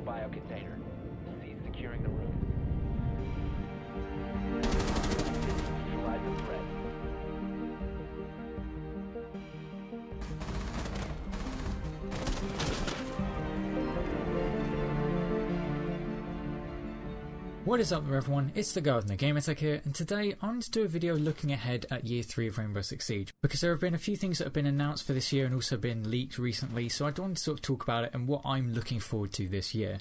biocontainer. Cease securing the room. Neutralize the threat. What is up there everyone, it's the Gardener Gamertech here, and today I want to do a video looking ahead at year 3 of Rainbow Six Siege, because there have been a few things that have been announced for this year and also been leaked recently, so I want to sort of talk about it and what I'm looking forward to this year.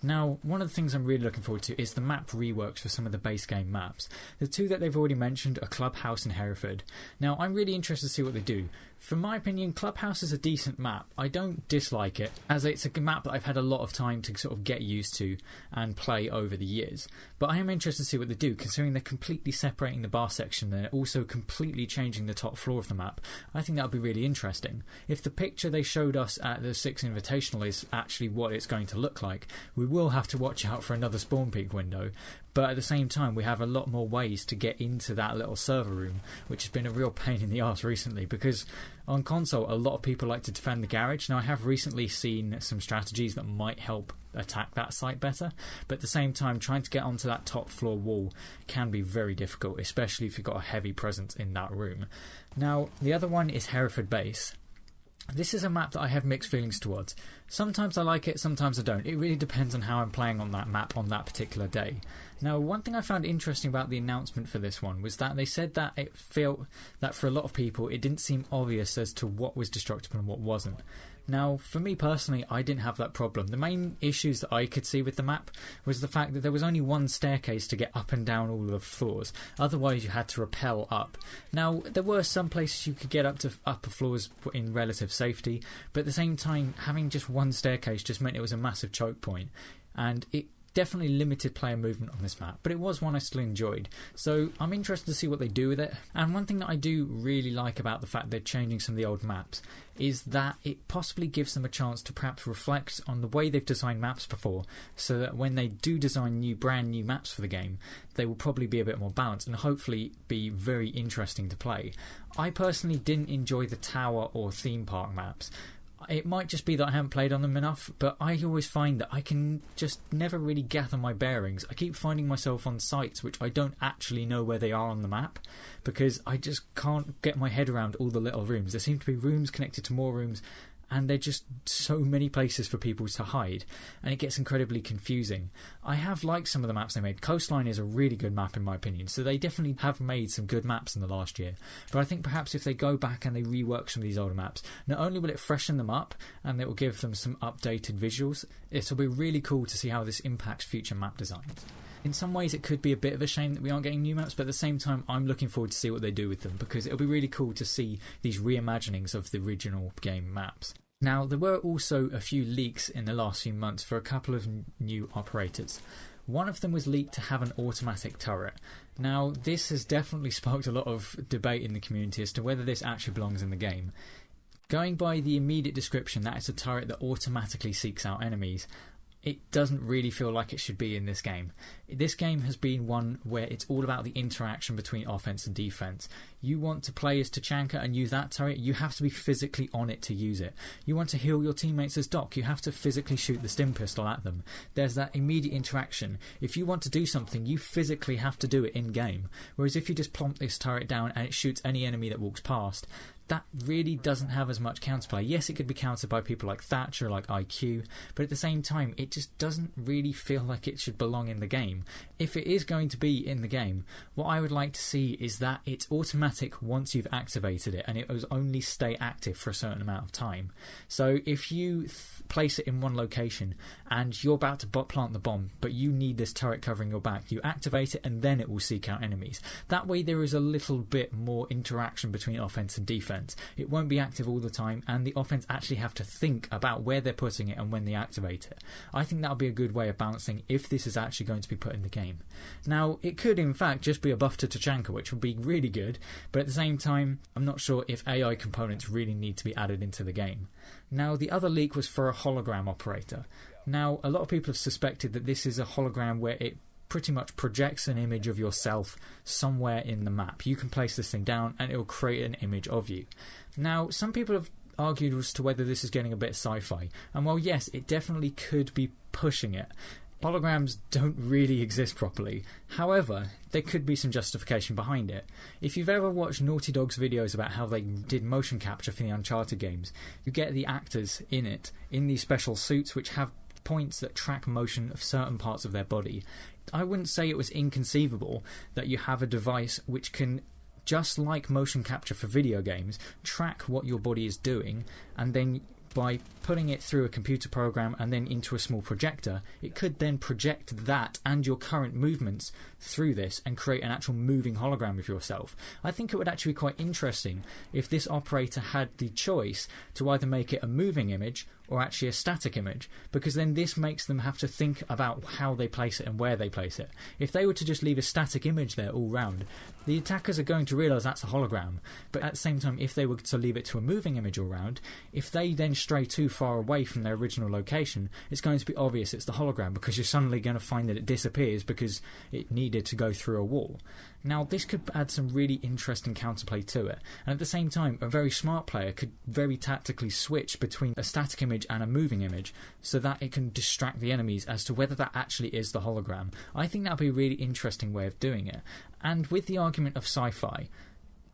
Now, one of the things I'm really looking forward to is the map reworks for some of the base game maps. The two that they've already mentioned are Clubhouse and Hereford. Now, I'm really interested to see what they do. For my opinion, Clubhouse is a decent map. I don't dislike it, as it's a map that I've had a lot of time to sort of get used to and play over the years. But I am interested to see what they do, considering they're completely separating the bar section and they're also completely changing the top floor of the map. I think that would be really interesting. If the picture they showed us at the 6 Invitational is actually what it's going to look like, we will have to watch out for another spawn peak window. But at the same time, we have a lot more ways to get into that little server room, which has been a real pain in the arse recently, because on console a lot of people like to defend the garage. Now, I have recently seen some strategies that might help attack that site better, but at the same time, trying to get onto that top floor wall can be very difficult, especially if you've got a heavy presence in that room. Now, the other one is Hereford Base. This is a map that I have mixed feelings towards. Sometimes I like it, sometimes I don't. It really depends on how I'm playing on that map on that particular day. Now, one thing I found interesting about the announcement for this one was that they said that it felt that for a lot of people it didn't seem obvious as to what was destructible and what wasn't. Now, for me personally, I didn't have that problem. The main issues that I could see with the map was the fact that there was only one staircase to get up and down all of the floors. Otherwise, you had to rappel up. Now, there were some places you could get up to upper floors in relative safety, but at the same time, having just one staircase just meant it was a massive choke point. And it definitely limited player movement on this map, but it was one I still enjoyed, so I'm interested to see what they do with it. And one thing that I do really like about the fact they're changing some of the old maps is that it possibly gives them a chance to perhaps reflect on the way they've designed maps before, so that when they do design brand new maps for the game, they will probably be a bit more balanced and hopefully be very interesting to play. I personally didn't enjoy the tower or theme park maps. It might just be that I haven't played on them enough, but I always find that I can just never really gather my bearings. I keep finding myself on sites which I don't actually know where they are on the map, because I just can't get my head around all the little rooms. There seem to be rooms connected to more rooms, and there are just so many places for people to hide, and it gets incredibly confusing. I have liked some of the maps they made. Coastline is a really good map in my opinion, so they definitely have made some good maps in the last year. But I think perhaps if they go back and they rework some of these older maps, not only will it freshen them up and it will give them some updated visuals, it'll be really cool to see how this impacts future map designs. In some ways it could be a bit of a shame that we aren't getting new maps, but at the same time I'm looking forward to see what they do with them, because it'll be really cool to see these reimaginings of the original game maps. Now, there were also a few leaks in the last few months for a couple of new operators. One of them was leaked to have an automatic turret. Now, this has definitely sparked a lot of debate in the community as to whether this actually belongs in the game. Going by the immediate description, that it's a turret that automatically seeks out enemies. It doesn't really feel like it should be in this game. This game has been one where it's all about the interaction between offense and defense. You want to play as Tachanka and use that turret, you have to be physically on it to use it. You want to heal your teammates as Doc, you have to physically shoot the stim pistol at them. There's that immediate interaction. If you want to do something, you physically have to do it in game. Whereas if you just plonk this turret down and it shoots any enemy that walks past, that really doesn't have as much counterplay. Yes, it could be countered by people like Thatcher, like IQ, but at the same time, it just doesn't really feel like it should belong in the game. If it is going to be in the game, what I would like to see is that it's automatic once you've activated it, and it will only stay active for a certain amount of time. So if you place it in one location and you're about to plant the bomb, but you need this turret covering your back, you activate it and then it will seek out enemies. That way there is a little bit more interaction between offense and defense. It won't be active all the time, and the offense actually have to think about where they're putting it and when they activate it. I think that would be a good way of balancing if this is actually going to be put in the game. Now, it could in fact just be a buff to Tachanka, which would be really good, but at the same time, I'm not sure if AI components really need to be added into the game. Now, the other leak was for a hologram operator. Now, a lot of people have suspected that this is a hologram where it pretty much projects an image of yourself somewhere in the map. You can place this thing down and it will create an image of you. Now, some people have argued as to whether this is getting a bit sci-fi. And while yes, it definitely could be pushing it, holograms don't really exist properly. However, there could be some justification behind it. If you've ever watched Naughty Dog's videos about how they did motion capture for the Uncharted games, you get the actors in it, in these special suits which have points that track motion of certain parts of their body. I wouldn't say it was inconceivable that you have a device which can, just like motion capture for video games, track what your body is doing, and then by putting it through a computer program and then into a small projector, it could then project that and your current movements through this and create an actual moving hologram of yourself. I think it would actually be quite interesting if this operator had the choice to either make it a moving image or actually a static image, because then this makes them have to think about how they place it and where they place it. If they were to just leave a static image there all round, the attackers are going to realise that's a hologram. But at the same time, if they were to leave it to a moving image all round, if they then stray too far away from their original location, it's going to be obvious it's the hologram, because you're suddenly going to find that it disappears because it needed to go through a wall. Now, this could add some really interesting counterplay to it, and at the same time, a very smart player could very tactically switch between a static image and a moving image so that it can distract the enemies as to whether that actually is the hologram. I think that would be a really interesting way of doing it. And with the argument of sci-fi,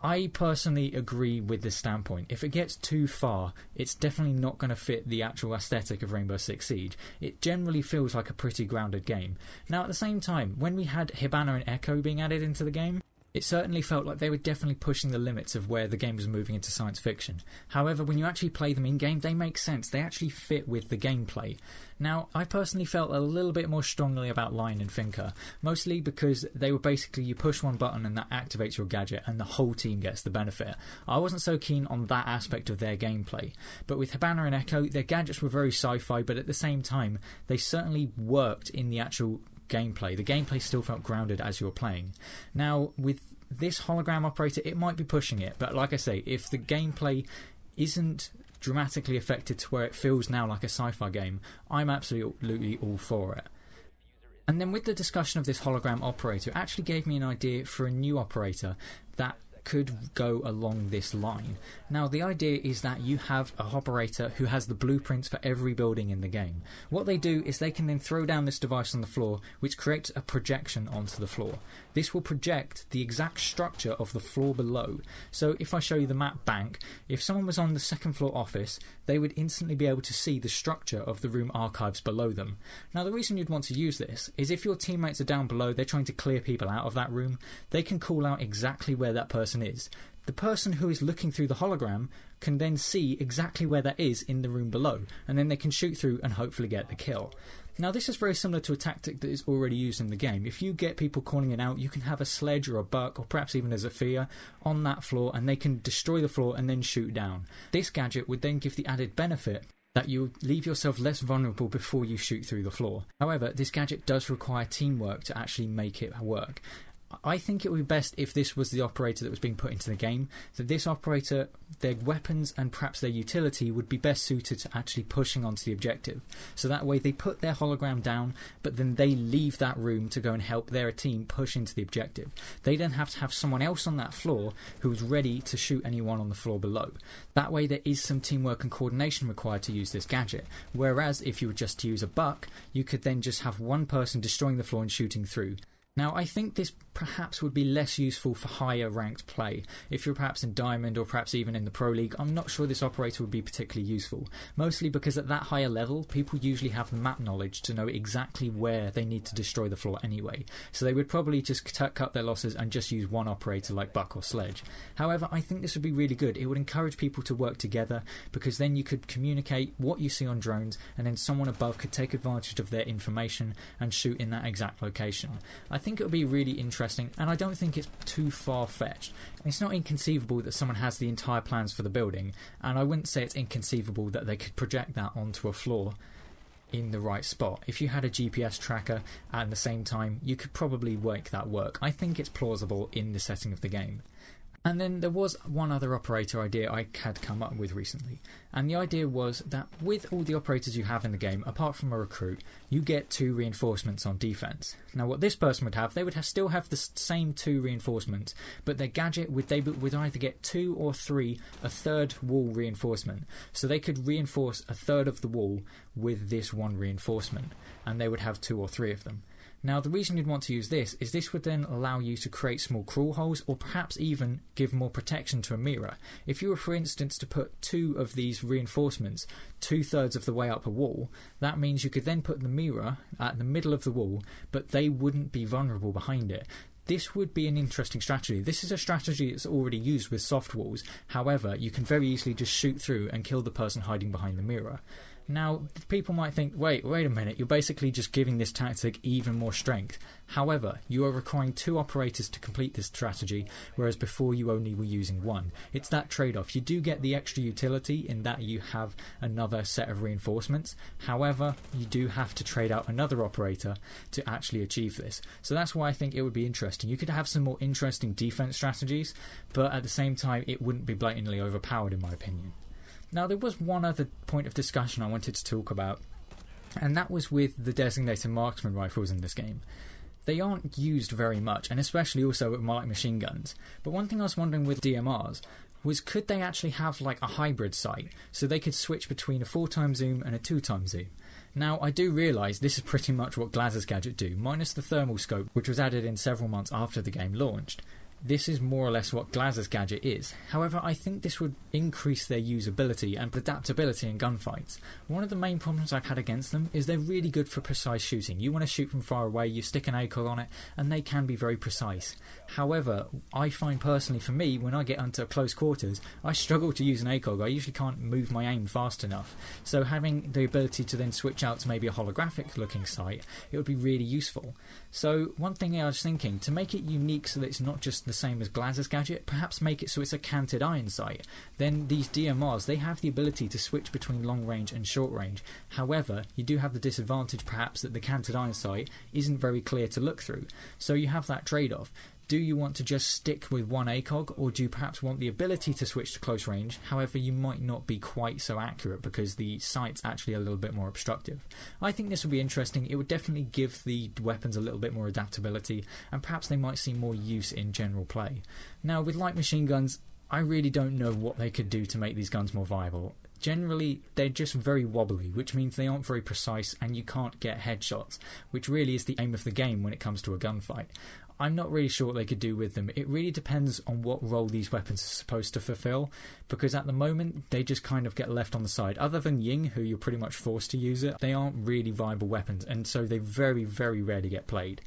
I personally agree with this standpoint. If it gets too far, it's definitely not going to fit the actual aesthetic of Rainbow Six Siege. It generally feels like a pretty grounded game. Now, at the same time, when we had Hibana and Echo being added into the game, it certainly felt like they were definitely pushing the limits of where the game was moving into science fiction. However, when you actually play them in-game, they make sense. They actually fit with the gameplay. Now, I personally felt a little bit more strongly about Lion and Finker, mostly because they were basically, you push one button and that activates your gadget and the whole team gets the benefit. I wasn't so keen on that aspect of their gameplay. But with Hibana and Echo, their gadgets were very sci-fi, but at the same time, they certainly worked in the actual gameplay. The gameplay still felt grounded as you're playing. Now, with this hologram operator, it might be pushing it, but like I say, if the gameplay isn't dramatically affected to where it feels now like a sci-fi game, I'm absolutely all for it. And then with the discussion of this hologram operator, it actually gave me an idea for a new operator that could go along this line. Now, the idea is that you have a operator who has the blueprints for every building in the game. What they do is they can then throw down this device on the floor, which creates a projection onto the floor. This will project the exact structure of the floor below. So if I show you the map bank, if someone was on the second floor office, they would instantly be able to see the structure of the room archives below them. Now, the reason you'd want to use this is if your teammates are down below, they're trying to clear people out of that room, they can call out exactly where that person is. The person who is looking through the hologram can then see exactly where that is in the room below, and then they can shoot through and hopefully get the kill. Now, this is very similar to a tactic that is already used in the game. If you get people calling it out, you can have a sledge or a buck, or perhaps even a Zephyr, on that floor, and they can destroy the floor and then shoot down. This gadget would then give the added benefit that you leave yourself less vulnerable before you shoot through the floor. However, this gadget does require teamwork to actually make it work. I think it would be best if this was the operator that was being put into the game, that this operator, their weapons and perhaps their utility would be best suited to actually pushing onto the objective. So that way they put their hologram down, but then they leave that room to go and help their team push into the objective. They then have to have someone else on that floor who is ready to shoot anyone on the floor below. That way there is some teamwork and coordination required to use this gadget. Whereas if you were just to use a buck, you could then just have one person destroying the floor and shooting through. Now, I think this perhaps would be less useful for higher ranked play. If you're perhaps in Diamond or perhaps even in the Pro League, I'm not sure this operator would be particularly useful. Mostly because at that higher level, people usually have the map knowledge to know exactly where they need to destroy the floor anyway. So they would probably just cut their losses and just use one operator like Buck or Sledge. However, I think this would be really good. It would encourage people to work together, because then you could communicate what you see on drones, and then someone above could take advantage of their information and shoot in that exact location. I think it would be really interesting, and I don't think it's too far-fetched. It's not inconceivable that someone has the entire plans for the building, and I wouldn't say it's inconceivable that they could project that onto a floor in the right spot. If you had a GPS tracker at the same time, you could probably make that work. I think it's plausible in the setting of the game. And then there was one other operator idea I had come up with recently, and the idea was that with all the operators you have in the game, apart from a recruit, you get 2 reinforcements on defense. Now what this person would have, they would still have the same 2 reinforcements, but their gadget would either get 2 or 3 a third wall reinforcement. So they could reinforce a third of the wall with this one reinforcement, and they would have 2 or 3 of them. Now the reason you'd want to use this is this would then allow you to create small crawl holes, or perhaps even give more protection to a mirror. If you were, for instance, to put 2 of these reinforcements 2/3 of the way up a wall, that means you could then put the mirror at the middle of the wall, but they wouldn't be vulnerable behind it. This would be an interesting strategy. This is a strategy that's already used with soft walls. However, you can very easily just shoot through and kill the person hiding behind the mirror. Now, people might think, wait a minute, you're basically just giving this tactic even more strength. However, you are requiring 2 operators to complete this strategy, whereas before you only were using 1. It's that trade-off. You do get the extra utility in that you have another set of reinforcements. However, you do have to trade out another operator to actually achieve this. So that's why I think it would be interesting. You could have some more interesting defense strategies, but at the same time, it wouldn't be blatantly overpowered in my opinion. Now there was one other point of discussion I wanted to talk about, and that was with the designated marksman rifles in this game. They aren't used very much, and especially also with light machine guns. But one thing I was wondering with DMRs was, could they actually have like a hybrid sight, so they could switch between a 4x zoom and a 2x zoom? Now I do realise this is pretty much what Glaz's gadget do, minus the thermal scope, which was added in several months after the game launched. This is more or less what Glaz's gadget is. However, I think this would increase their usability and adaptability in gunfights. One of the main problems I've had against them is they're really good for precise shooting. You want to shoot from far away, you stick an ACOG on it, and they can be very precise. However, I find personally for me, when I get into close quarters, I struggle to use an ACOG. I usually can't move my aim fast enough. So having the ability to then switch out to maybe a holographic looking sight, it would be really useful. So one thing I was thinking, to make it unique so that it's not just the same as Glaz's gadget, perhaps make it so it's a canted iron sight. Then these DMRs, they have the ability to switch between long range and short range. However, you do have the disadvantage perhaps that the canted iron sight isn't very clear to look through. So you have that trade-off. Do you want to just stick with one ACOG, or do you perhaps want the ability to switch to close range? However, you might not be quite so accurate because the sight's actually a little bit more obstructive. I think this would be interesting. It would definitely give the weapons a little bit more adaptability, and perhaps they might see more use in general play. Now, with light machine guns, I really don't know what they could do to make these guns more viable. Generally, they're just very wobbly, which means they aren't very precise and you can't get headshots, which really is the aim of the game when it comes to a gunfight. I'm not really sure what they could do with them. It really depends on what role these weapons are supposed to fulfill, because at the moment they just kind of get left on the side. Other than Ying, who you're pretty much forced to use it, they aren't really viable weapons, and so they very, very rarely get played.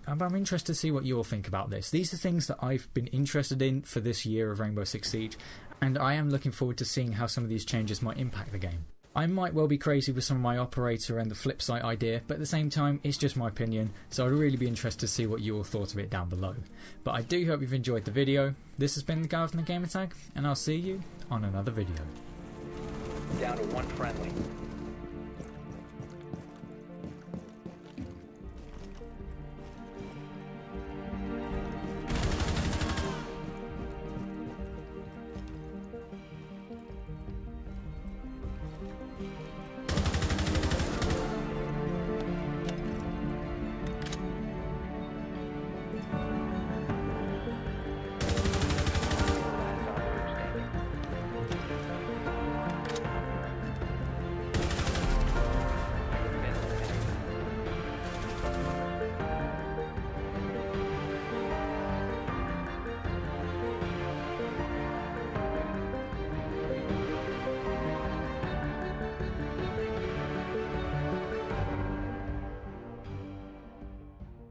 But I'm interested to see what you'll think about this. These are things that I've been interested in for this year of Rainbow Six Siege, and I am looking forward to seeing how some of these changes might impact the game. I might well be crazy with some of my operator and the flip site idea, but at the same time, it's just my opinion, so I'd really be interested to see what you all thought of it down below. But I do hope you've enjoyed the video. This has been the guy from the Gamertag, and I'll see you on another video. Down to 1 friendly.